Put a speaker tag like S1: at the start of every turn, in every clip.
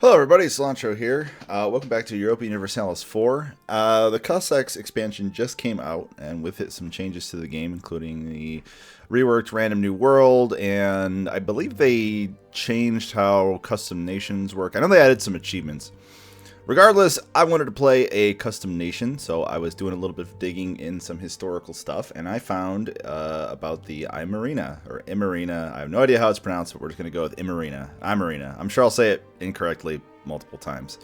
S1: Hello everybody, Cilantro here. Welcome back to Europa Universalis 4. The Cossacks expansion just came out, and with it some changes to the game, including the reworked random new world, and I believe they changed how custom nations work. I know they added some achievements. Regardless, I wanted to play a custom nation, so I was doing a little bit of digging in some historical stuff, and I found about the Imerina, or Imerina. I have no idea how it's pronounced, but we're just going to go with Imerina. Imerina. I'm sure I'll say it incorrectly multiple times.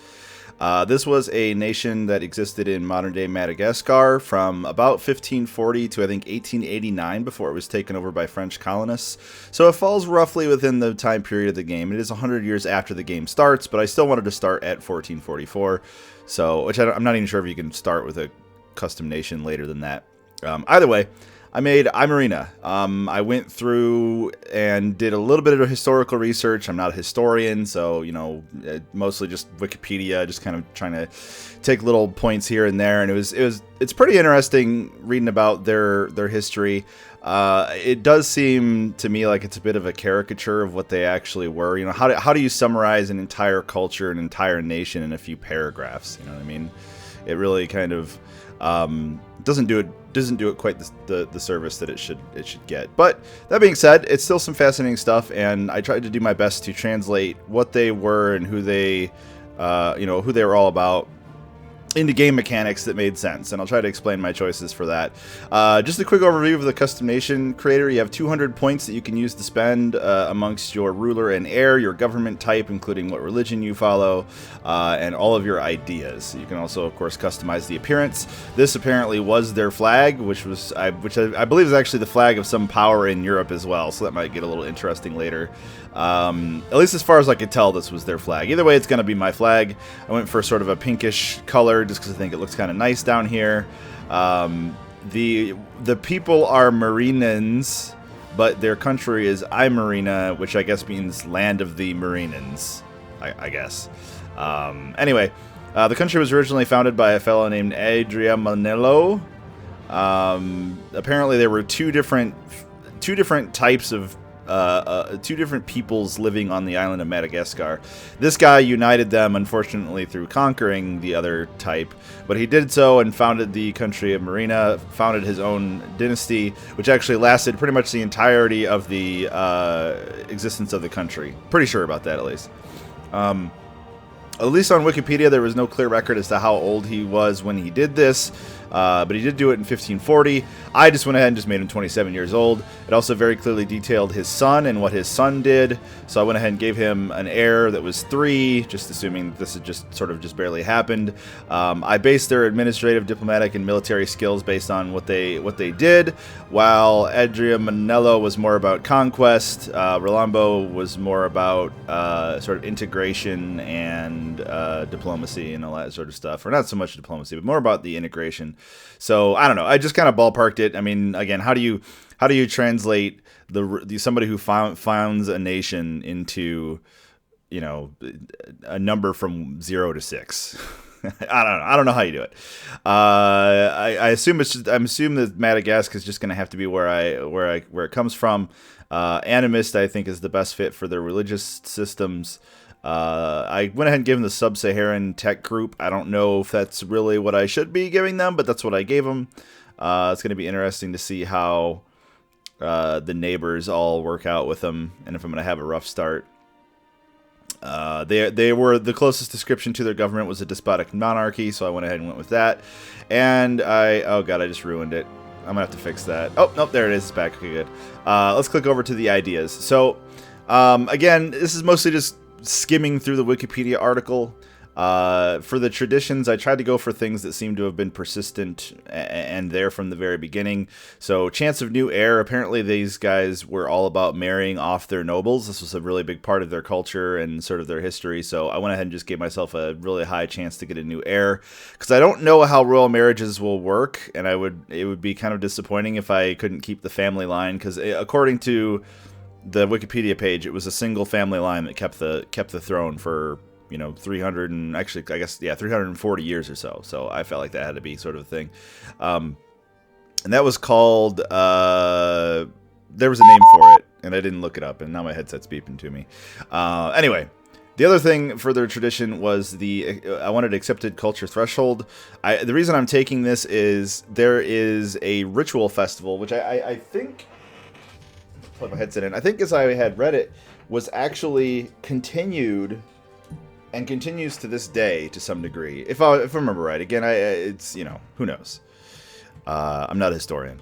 S1: This was a nation that existed in modern-day Madagascar from about 1540 to, I think, 1889 before it was taken over by French colonists. So it falls roughly within the time period of the game. It is 100 years after the game starts, but I still wanted to start at 1444, so which I'm not even sure if you can start with a custom nation later than that. Either way, I made Imerina. I went through and did a little bit of historical research. I'm not a historian, so, you know, mostly just Wikipedia, just kind of trying to take little points here and there. And it's pretty interesting reading about their history. It does seem to me like it's a bit of a caricature of what they actually were. You know, how do you summarize an entire culture, an entire nation in a few paragraphs? You know what I mean? It really kind of doesn't do it quite the service that it should get. But that being said, it's still some fascinating stuff, and I tried to do my best to translate what they were and who they who they were all about into game mechanics that made sense, and I'll try to explain my choices for that. Just a quick overview of the custom nation creator. You have 200 points that you can use to spend amongst your ruler and heir, your government type, including what religion you follow, and all of your ideas. You can also, of course, customize the appearance. This apparently was their flag, which I believe is actually the flag of some power in Europe as well, so that might get a little interesting later. At least as far as I could tell, this was their flag. Either way, it's going to be my flag. I went for sort of a pinkish color just because I think it looks kind of nice down here. The people are Marinans, but their country is Imerina, which I guess means land of the Marinans, I guess. Anyway, the country was originally founded by a fellow named Adriamanello. Apparently there were two different types of two different peoples living on the island of Madagascar. This guy united them, unfortunately, through conquering the other type, but he did so and founded the country of Marina, founded his own dynasty, which actually lasted pretty much the entirety of the existence of the country. Pretty sure about that, at least. At least on Wikipedia, there was no clear record as to how old he was when he did this, but he did do it in 1540. I just went ahead and just made him 27 years old. It also very clearly detailed his son and what his son did, so I went ahead and gave him an heir that was 3, just assuming this had just barely happened. I based their administrative, diplomatic, and military skills based on what they did, while Adriamanello was more about conquest. Rolambo was more about sort of integration and diplomacy and all that sort of stuff, or not so much diplomacy, but more about the integration. So I don't know. I just kind of ballparked it. I mean, again, how do you translate the somebody who founds a nation into, you know, a number from 0 to 6? I don't know how you do it. I assume I'm assuming that Madagascar is just going to have to be where it comes from. Animist, I think, is the best fit for their religious systems. I went ahead and gave them the Sub-Saharan Tech Group. I don't know if that's really what I should be giving them, but that's what I gave them. It's going to be interesting to see how the neighbors all work out with them, and if I'm going to have a rough start. They were the closest description to their government was a despotic monarchy, so I went ahead and went with that. And oh god, I just ruined it. I'm gonna have to fix that. Oh, nope, there it is. It's back. Okay, good. Let's click over to the ideas. So, again, this is mostly just skimming through the Wikipedia article. For the traditions, I tried to go for things that seem to have been persistent and there from the very beginning. So, chance of new heir. Apparently, these guys were all about marrying off their nobles. This was a really big part of their culture and sort of their history. So, I went ahead and just gave myself a really high chance to get a new heir, because I don't know how royal marriages will work, and it would be kind of disappointing if I couldn't keep the family line, because according to the Wikipedia page, it was a single family line that kept the throne for, you know, 300 and actually, I guess, yeah, 340 years or so. So I felt like that had to be sort of a thing. And that was called, there was a name for it, and I didn't look it up, and now my headset's beeping to me. Anyway, The other thing for their tradition was I wanted accepted culture threshold. The reason I'm taking this is there is a ritual festival, which I think, plug my headset in, I think as I had read it, was actually continued and continues to this day to some degree. If I remember right. Again, it's, you know, who knows. I'm not a historian.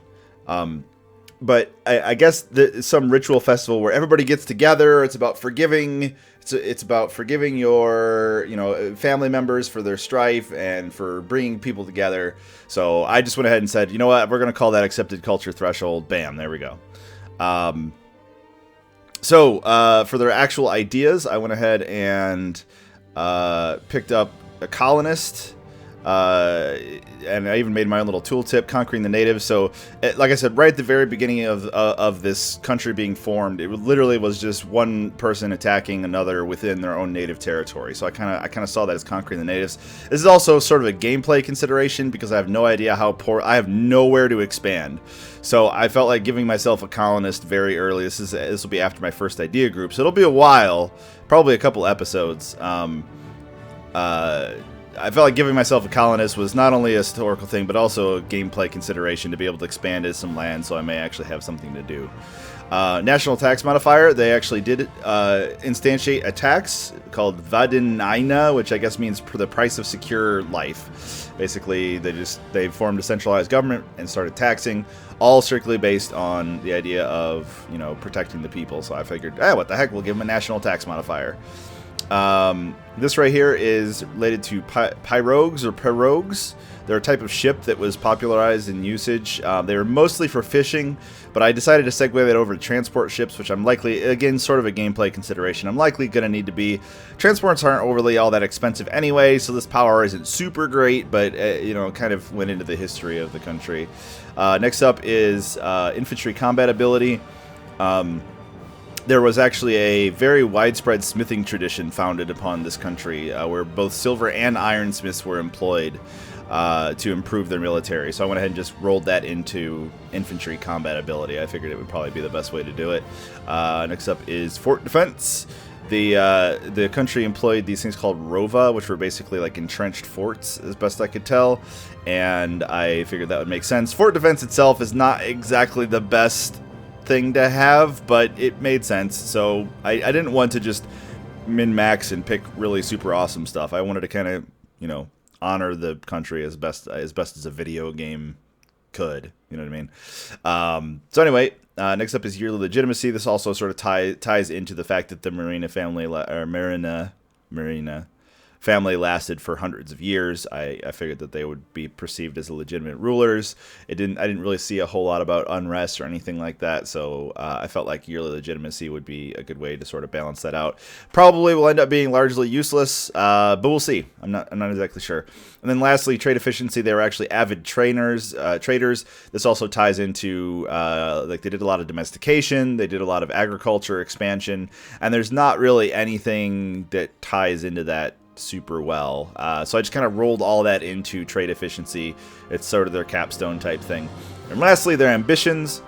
S1: But I guess some ritual festival where everybody gets together. It's about forgiving. It's about forgiving your, you know, family members for their strife and for bringing people together. So I just went ahead and said, you know what, we're going to call that accepted culture threshold. Bam, there we go. So for their actual ideas, I went ahead and picked up a colonist. And I even made my own little tooltip, conquering the natives. So, like I said, right at the very beginning of this country being formed, it literally was just one person attacking another within their own native territory. So I kind of saw that as conquering the natives. This is also sort of a gameplay consideration because I have no idea how poor. I have nowhere to expand. So I felt like giving myself a colonist very early. This will be after my first idea group, so it'll be a while, probably a couple episodes. I felt like giving myself a colonist was not only a historical thing, but also a gameplay consideration to be able to expand as some land, so I may actually have something to do. National tax modifier, they actually did instantiate a tax called Vadinaina, which I guess means the price of secure life. Basically, they formed a centralized government and started taxing, all strictly based on the idea of, you know, protecting the people. So I figured, what the heck, we'll give them a national tax modifier. This right here is related to pirogues or pirogues. They're a type of ship that was popularized in usage. They were mostly for fishing, but I decided to segue that over to transport ships, which I'm likely, again, sort of a gameplay consideration, I'm likely going to need to be. Transports aren't overly all that expensive anyway, so this power isn't super great, but, you know, kind of went into the history of the country. Next up is infantry combat ability. There was actually a very widespread smithing tradition founded upon this country, where both silver and iron smiths were employed to improve their military. So I went ahead and just rolled that into infantry combat ability. I figured it would probably be the best way to do it. Next up is fort defense. The country employed these things called rova, which were basically like entrenched forts, as best I could tell, and I figured that would make sense. Fort defense itself is not exactly the best thing to have, but it made sense. So I didn't want to just min-max and pick really super awesome stuff. I wanted to kind of, you know, honor the country as best as a video game could. You know what I mean? So anyway, next up is yearly legitimacy. This also sort of ties into the fact that the Imerina family lasted for hundreds of years. I figured that they would be perceived as legitimate rulers. I didn't really see a whole lot about unrest or anything like that, so I felt like yearly legitimacy would be a good way to sort of balance that out. Probably will end up being largely useless, but we'll see. I'm not exactly sure. And then lastly, trade efficiency. They were actually avid traders. This also ties into like they did a lot of domestication, they did a lot of agriculture expansion, and there's not really anything that ties into that super well. So I just kind of rolled all that into trade efficiency. It's sort of their capstone type thing. And lastly, their ambitions.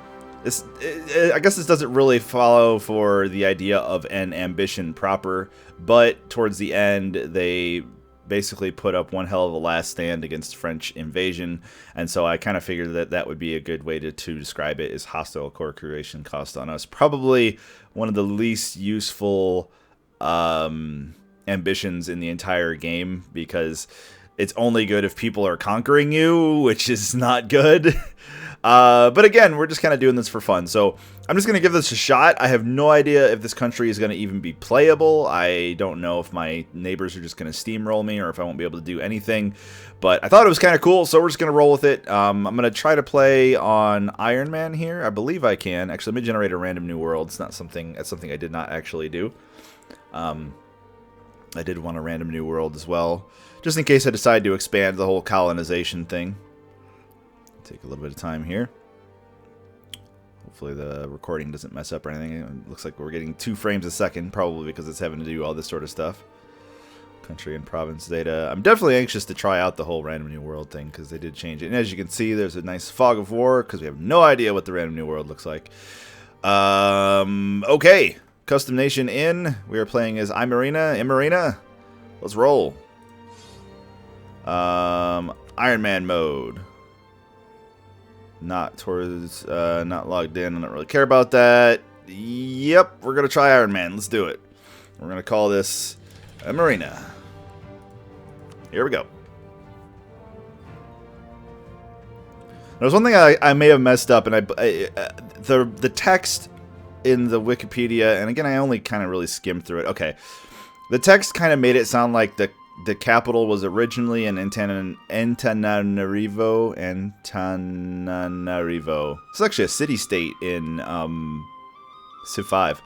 S1: I guess this doesn't really follow for the idea of an ambition proper, but towards the end, they basically put up one hell of a last stand against French invasion, and so I kind of figured that that would be a good way to describe it, is hostile core creation cost on us. Probably one of the least useful ambitions in the entire game, because it's only good if people are conquering you, which is not good. But again, we're just kind of doing this for fun, so I'm just going to give this a shot. I have no idea if this country is going to even be playable. I don't know if my neighbors are just going to steamroll me or if I won't be able to do anything, but I thought it was kind of cool, so we're just going to roll with it. I'm going to try to play on Iron Man here. I believe I can. Actually, let me generate a random new world. It's not something, that's something I did not actually do. I did want a random new world as well, just in case I decide to expand the whole colonization thing. Take a little bit of time here. Hopefully the recording doesn't mess up or anything. It looks like we're getting 2 frames a second, probably because it's having to do all this sort of stuff. Country and province data. I'm definitely anxious to try out the whole random new world thing, because they did change it. And as you can see, there's a nice fog of war, because we have no idea what the random new world looks like. Okay. Custom Nation in. We are playing as Imerina. Imerina. Let's roll. Iron Man mode. Not logged in. I don't really care about that. Yep, we're gonna try Iron Man. Let's do it. We're gonna call this Imerina. Here we go. There's one thing I may have messed up, and the text in the Wikipedia, and again, I only kind of really skimmed through it. Okay, the text kind of made it sound like the capital was originally in Antananarivo. It's actually a city-state in Civ 5.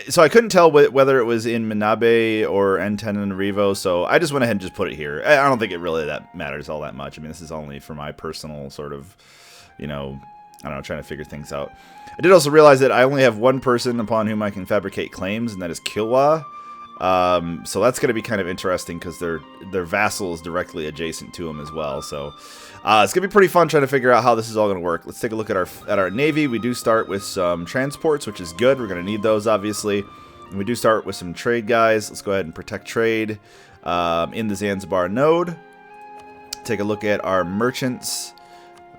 S1: So I couldn't tell whether it was in Minabe or Antananarivo, so I just went ahead and just put it here. I don't think it really matters all that much. I mean, this is only for my personal sort of, you know, I don't know, trying to figure things out. I did also realize that I only have one person upon whom I can fabricate claims, and that is Kilwa. So that's going to be kind of interesting because their vassal is directly adjacent to him as well. So it's going to be pretty fun trying to figure out how this is all going to work. Let's take a look at our navy. We do start with some transports, which is good. We're going to need those, obviously. And we do start with some trade guys. Let's go ahead and protect trade in the Zanzibar node. Take a look at our merchants,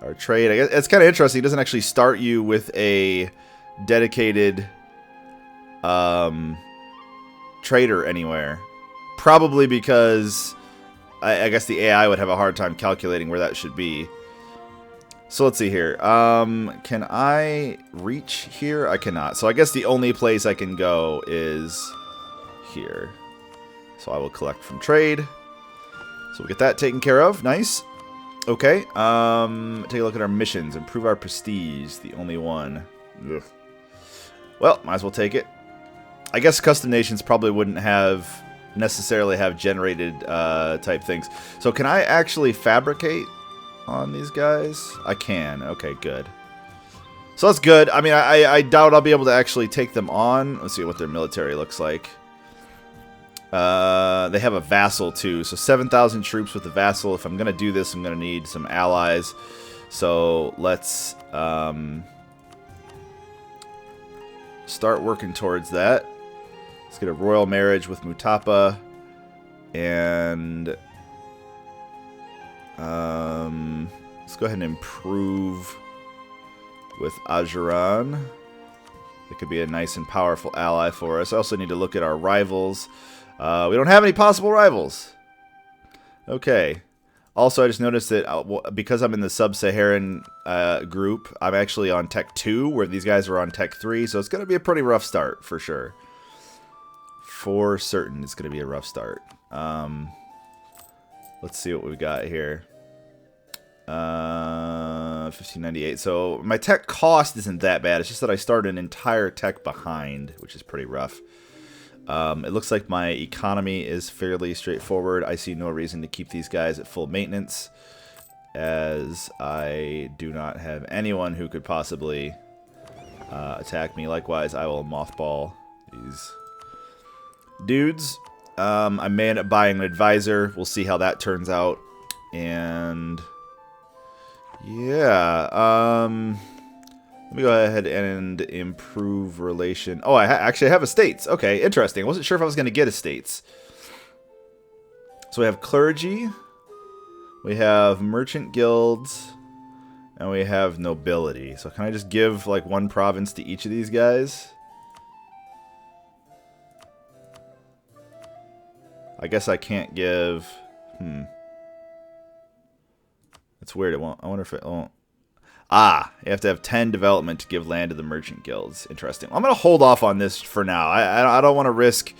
S1: our trade. I guess it's kind of interesting. It doesn't actually start you with a dedicated trader anywhere, probably because I guess the AI would have a hard time calculating where that should be. So let's see here. Can I reach here? I cannot. So I guess the only place I can go is here. So I will collect from trade. So we'll get that taken care of. Nice. Okay. Take a look at our missions. Improve our prestige. The only one. Ugh. Well, might as well take it. I guess custom nations probably wouldn't necessarily have generated type things. So can I actually fabricate on these guys? I can. Okay, good. So that's good. I mean, I doubt I'll be able to actually take them on. Let's see what their military looks like. They have a vassal too. So 7,000 troops with a vassal. If I'm going to do this, I'm going to need some allies. So let's start working towards that. Let's get a royal marriage with Mutapa, and let's go ahead and improve with Ajuran. It could be a nice and powerful ally for us. I also need to look at our rivals. We don't have any possible rivals. Okay. Also, I just noticed that because I'm in the Sub-Saharan group, I'm actually on Tech 2, where these guys are on Tech 3, so it's going to be a pretty rough start, for sure. For certain, it's going to be a rough start. Let's see what we've got here. 1598. So my tech cost isn't that bad. It's just that I started an entire tech behind, which is pretty rough. It looks like my economy is fairly straightforward. I see no reason to keep these guys at full maintenance, as I do not have anyone who could possibly attack me. Likewise, I will mothball these dudes. I may end up buying an advisor. We'll see how that turns out. And yeah, let me go ahead and improve relation. Oh, I actually have estates. Okay, interesting. I wasn't sure if I was going to get estates. So we have clergy, we have merchant guilds, and we have nobility. So can I just give like one province to each of these guys? I guess I can't give... That's weird. It won't. I wonder if it won't... Ah, you have to have 10 development to give land to the merchant guilds. Interesting. I'm going to hold off on this for now. I don't want to risk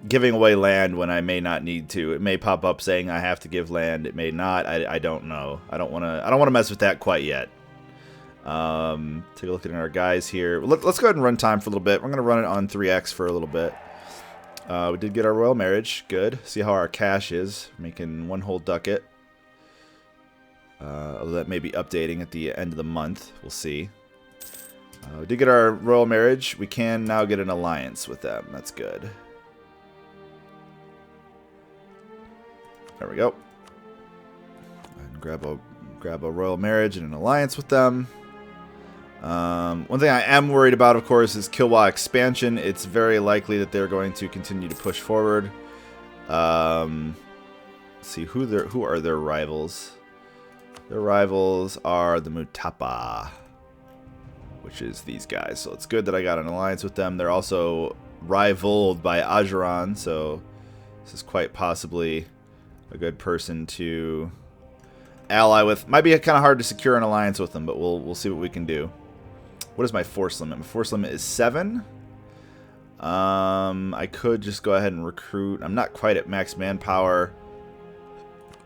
S1: giving away land when I may not need to. It may pop up saying I have to give land. It may not. I don't know. I don't want to mess with that quite yet. Take a look at our guys here. Let's go ahead and run time for a little bit. We're going to run it on 3x for a little bit. We did get our royal marriage. Good. See how our cash is. Making one whole ducat. Although that may be updating at the end of the month. We'll see. We did get our royal marriage. We can now get an alliance with them. That's good. There we go. And grab a royal marriage and an alliance with them. One thing I am worried about, of course, is Kilwa expansion. It's very likely that they're going to continue to push forward. Let's see, who are their rivals? Their rivals are the Mutapa, which is these guys. So it's good that I got an alliance with them. They're also rivaled by Ajuran, so this is quite possibly a good person to ally with. Might be kind of hard to secure an alliance with them, but we'll see what we can do. What is my force limit? My force limit is 7. I could just go ahead and recruit. I'm not quite at max manpower,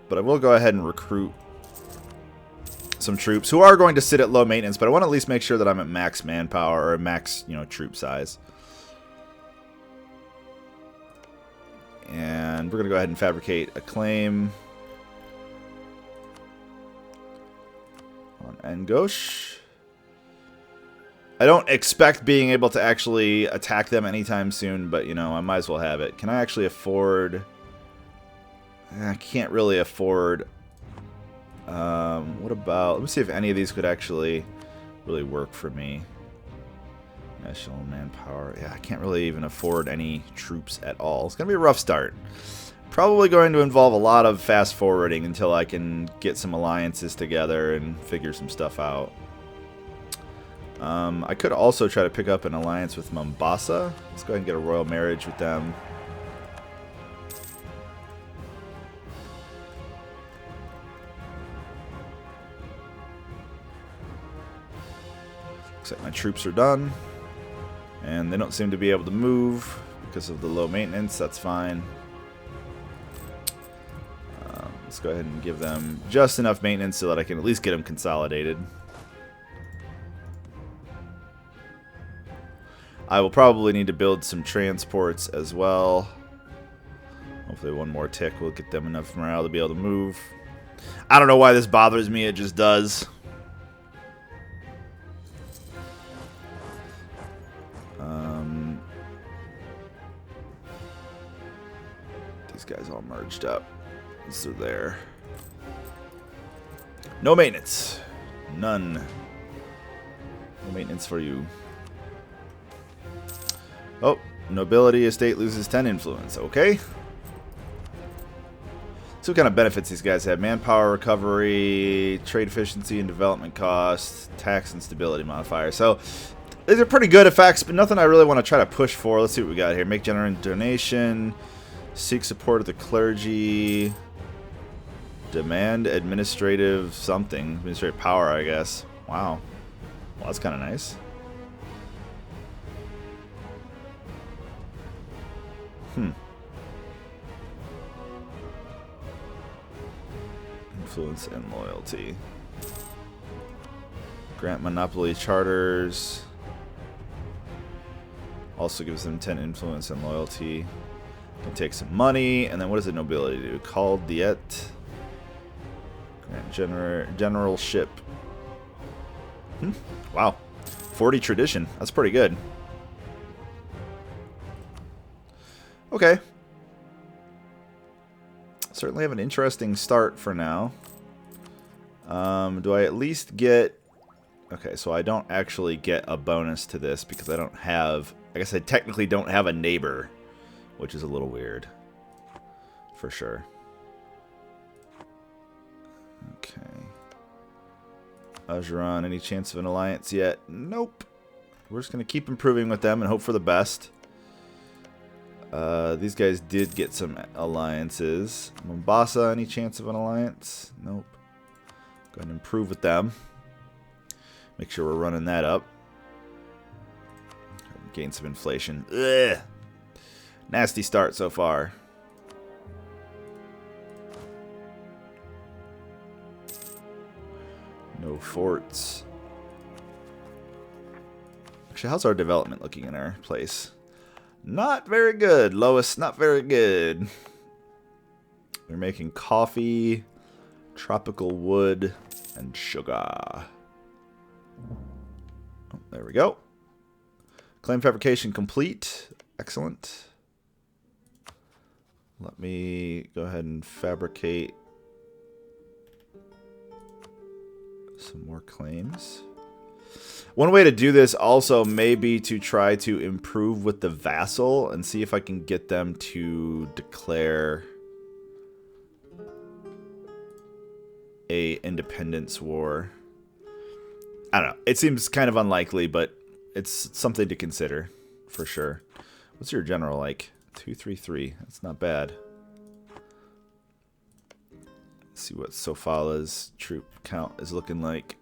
S1: but I will go ahead and recruit some troops who are going to sit at low maintenance, but I want to at least make sure that I'm at max manpower or max, troop size. And we're going to go ahead and fabricate a claim on Angosh. I don't expect being able to actually attack them anytime soon, but, I might as well have it. Can I actually afford... I can't really afford... what about... Let me see if any of these could actually really work for me. National manpower. Yeah, I can't really even afford any troops at all. It's going to be a rough start. Probably going to involve a lot of fast forwarding until I can get some alliances together and figure some stuff out. I could also try to pick up an alliance with Mombasa. Let's go ahead and get a royal marriage with them. Looks like my troops are done. And they don't seem to be able to move because of the low maintenance. That's fine. Let's go ahead and give them just enough maintenance so that I can at least get them consolidated. I will probably need to build some transports as well. Hopefully one more tick will get them enough morale to be able to move. I don't know why this bothers me, it just does. These guys all merged up. So there. No maintenance. None. No maintenance for you. Oh, nobility estate loses 10 influence. Okay. So what kind of benefits these guys have? Manpower recovery, trade efficiency and development costs, tax and stability modifier. So these are pretty good effects, but nothing I really want to try to push for. Let's see what we got here. Make genuine donation, seek support of the clergy, demand administrative something, administrative power, I guess. Wow. Well, that's kind of nice. Influence and loyalty. Grant monopoly charters. Also gives them 10 influence and loyalty. Can take some money. And then what does the nobility do? Call diet. Grant generalship. Wow. 40 tradition. That's pretty good. Okay. Certainly have an interesting start for now. Do I at least get... Okay, so I don't actually get a bonus to this because I don't have... I guess I technically don't have a neighbor, which is a little weird. For sure. Okay. Ajuran, any chance of an alliance yet? Nope. We're just going to keep improving with them and hope for the best. These guys did get some alliances. Mombasa, any chance of an alliance? Nope. Go ahead and improve with them. Make sure we're running that up. Gain some inflation. Ugh. Nasty start so far. No forts. Actually, how's our development looking in our place? Not very good, Lois. Not very good. We're making coffee, tropical wood, and sugar. Oh, there we go. Claim fabrication complete. Excellent. Let me go ahead and fabricate some more claims. One way to do this also may be to try to improve with the vassal and see if I can get them to declare a independence war. I don't know. It seems kind of unlikely, but it's something to consider for sure. What's your general like? 233. That's not bad. Let's see what Sofala's troop count is looking like.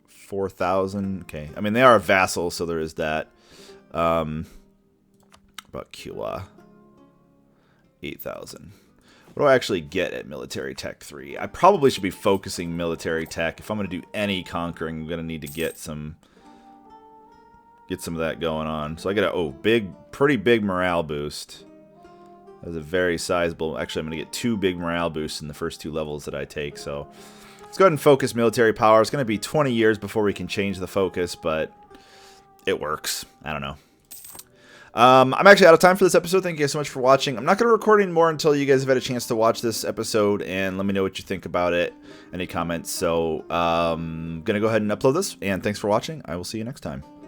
S1: 4,000. Okay. I mean, they are a vassal, so there is that. About Kila. 8,000. What do I actually get at military tech 3? I probably should be focusing military tech. If I'm going to do any conquering, I'm going to need to get some of that going on. So I get a pretty big morale boost. That's a very sizable. Actually, I'm going to get 2 big morale boosts in the first 2 levels that I take. So let's go ahead and focus military power. It's going to be 20 years before we can change the focus, but it works. I don't know. I'm actually out of time for this episode. Thank you guys so much for watching. I'm not going to record anymore until you guys have had a chance to watch this episode and let me know what you think about it. Any comments. So I'm going to go ahead and upload this, and thanks for watching. I will see you next time.